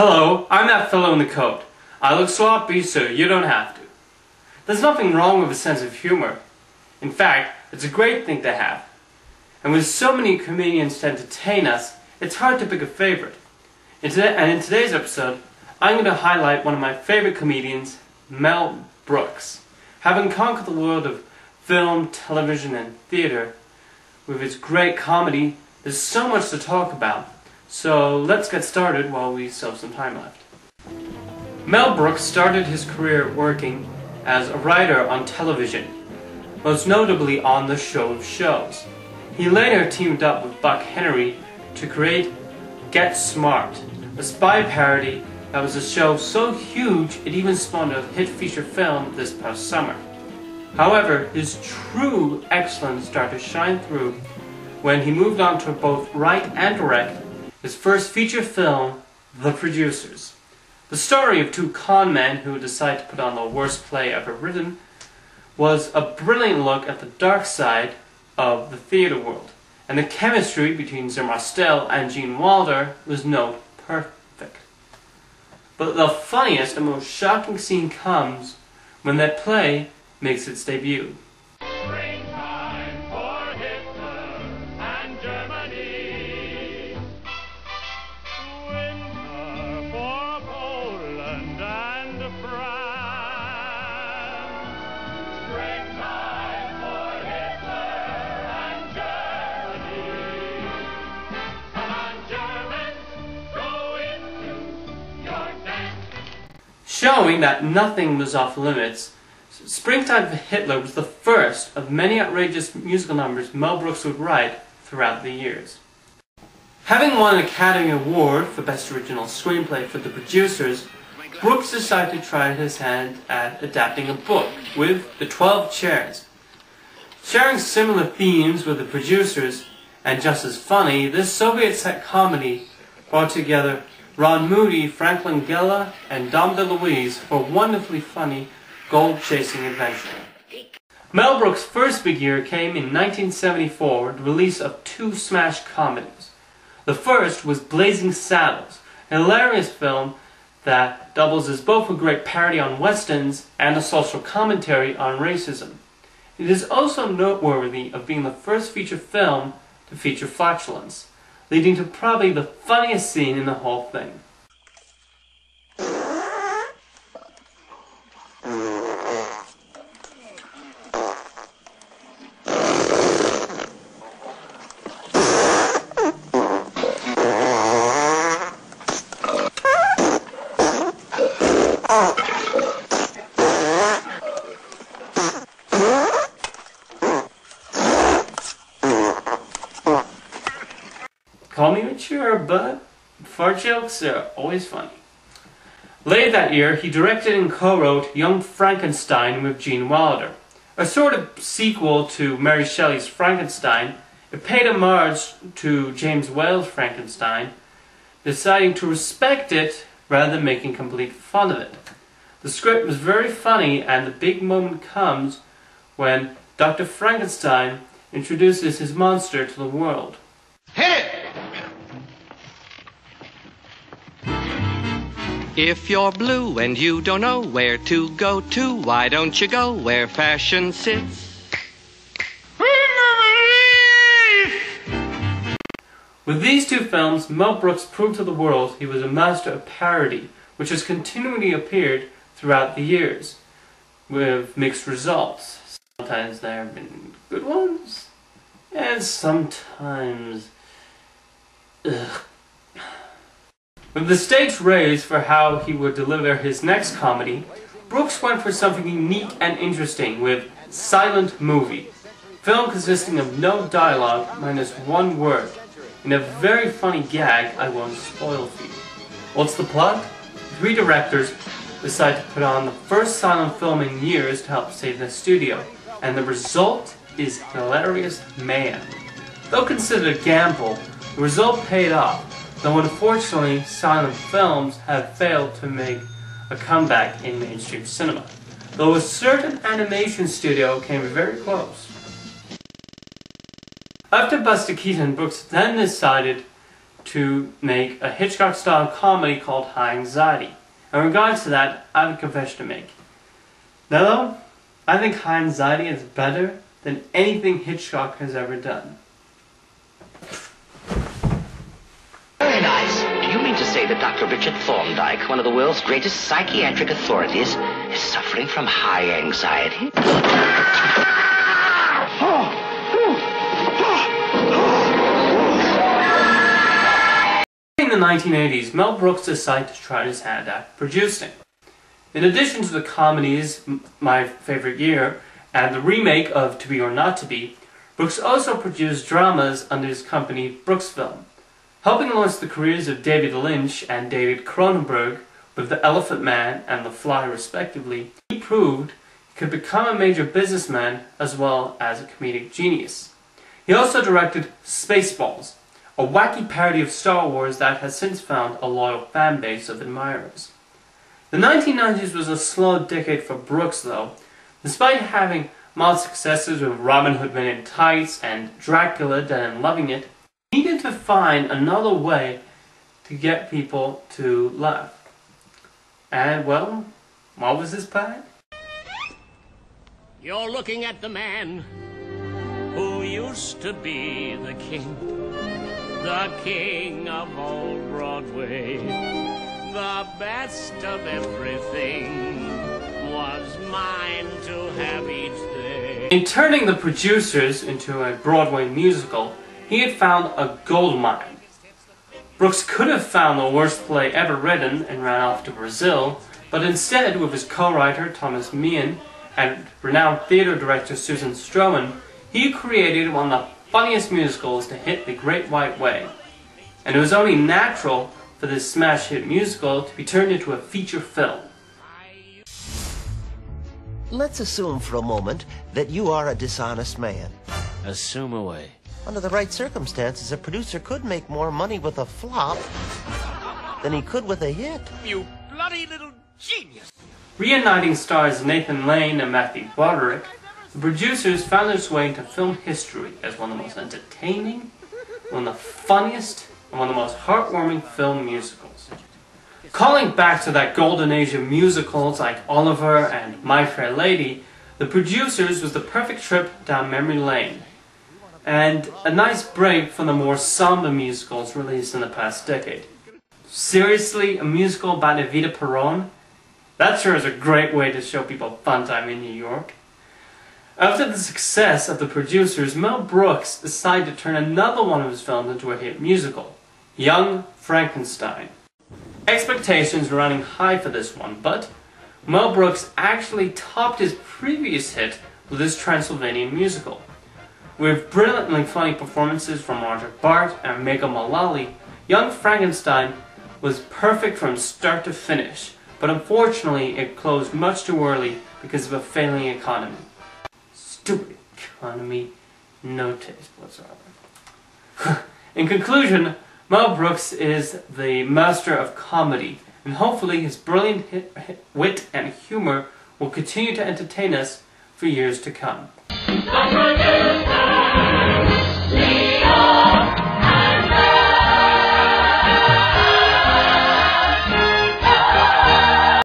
Hello, I'm that fellow in the coat. I look sloppy, so you don't have to. There's nothing wrong with a sense of humor. In fact, it's a great thing to have. And with so many comedians to entertain us, it's hard to pick a favorite. In today's episode, I'm going to highlight one of my favorite comedians, Mel Brooks. Having conquered the world of film, television, and theater, with its great comedy, there's so much to talk about. So let's get started while we still have some time left. Mel Brooks started his career working as a writer on television, most notably on The Show of Shows. He later teamed up with Buck Henry to create Get Smart, a spy parody that was a show so huge it even spawned a hit feature film this past summer. However, his true excellence started to shine through when he moved on to both write and direct his first feature film, The Producers. The story of two con men who decide to put on the worst play ever written was a brilliant look at the dark side of the theater world, and the chemistry between Zim Rostel and Gene Wilder was no perfect. But the funniest and most shocking scene comes when that play makes its debut. Springtime for Hitler and Germany. Winter for Poland and France. Springtime for Hitler and Germany. Come on, Germans, go into your dance. Showing that nothing was off limits, Springtime for Hitler was the first of many outrageous musical numbers Mel Brooks would write throughout the years. Having won an Academy Award for Best Original Screenplay for The Producers, Brooks decided to try his hand at adapting a book with The 12 Chairs. Sharing similar themes with The Producers, and just as funny, this Soviet-set comedy brought together Ron Moody, Frank Langella, and Dom DeLuise for a wonderfully funny gold-chasing adventure. Mel Brooks' first big year came in 1974 with the release of two smash comedies. The first was Blazing Saddles, a hilarious film that doubles as both a great parody on westerns and a social commentary on racism. It is also noteworthy of being the first feature film to feature flatulence, leading to probably the funniest scene in the whole thing. Call me mature, but fart jokes are always funny. Later that year, he directed and co-wrote Young Frankenstein with Gene Wilder. A sort of sequel to Mary Shelley's Frankenstein, it paid homage to James Whale's Frankenstein, deciding to respect it rather than making complete fun of it. The script was very funny, and the big moment comes when Dr. Frankenstein introduces his monster to the world. Hit it! If you're blue and you don't know where to go to, why don't you go where fashion sits? With these two films, Mel Brooks proved to the world he was a master of parody, which has continually appeared throughout the years, with mixed results. Sometimes there have been good ones, and sometimes ugh. With the stakes raised for how he would deliver his next comedy, Brooks went for something unique and interesting with Silent Movie, film consisting of no dialogue minus one word, in a very funny gag I won't spoil for you. What's the plot? Three directors decide to put on the first silent film in years to help save the studio, and the result is hilarious mayhem. Though considered a gamble, the result paid off, though unfortunately silent films have failed to make a comeback in mainstream cinema, though a certain animation studio came very close. After Buster Keaton, Brooks then decided to make a Hitchcock-style comedy called High Anxiety. In regards to that, I have a confession to make. Now though, I think High Anxiety is better than anything Hitchcock has ever done. Very nice. Do you mean to say that Dr. Richard Thorndike, one of the world's greatest psychiatric authorities, is suffering from high anxiety? In the 1980s, Mel Brooks decided to try his hand at producing. In addition to the comedies My Favorite Year and the remake of To Be or Not to Be, Brooks also produced dramas under his company Brooksfilm. Helping launch the careers of David Lynch and David Cronenberg with The Elephant Man and The Fly respectively, he proved he could become a major businessman as well as a comedic genius. He also directed Spaceballs, a wacky parody of Star Wars that has since found a loyal fan base of admirers. The 1990s was a slow decade for Brooks though. Despite having mild successes with Robin Hood Men in Tights and Dracula Dead and Loving It, he needed to find another way to get people to laugh. And well, what was his plan? You're looking at the man who used to be the king of old Broadway. The best of everything was mine to have each day. In turning the producers into a Broadway musical, he had found a gold mine. Brooks could have found the worst play ever written and ran off to Brazil, but instead, with his co-writer Thomas Meehan and renowned theater director Susan Stroman, he created one of the funniest musicals to hit the Great White Way. And it was only natural for this smash hit musical to be turned into a feature film. Let's assume for a moment that you are a dishonest man. Assume away. Under the right circumstances, a producer could make more money with a flop than he could with a hit. You bloody little genius! Reuniting stars Nathan Lane and Matthew Broderick, the producers found their way into film history as one of the most entertaining, one of the funniest, and one of the most heartwarming film musicals. Calling back to that golden age of musicals like Oliver and My Fair Lady, The Producers was the perfect trip down memory lane, and a nice break from the more somber musicals released in the past decade. Seriously, a musical about Evita Peron? That sure is a great way to show people fun time in New York. After the success of The Producers, Mel Brooks decided to turn another one of his films into a hit musical, Young Frankenstein. Expectations were running high for this one, but Mel Brooks actually topped his previous hit with his Transylvanian musical. With brilliantly funny performances from Roger Bart and Megha Mullally, Young Frankenstein was perfect from start to finish, but unfortunately it closed much too early because of a failing economy. Stupid economy, no taste whatsoever. In conclusion, Mel Brooks is the master of comedy, and hopefully his brilliant wit and humor will continue to entertain us for years to come.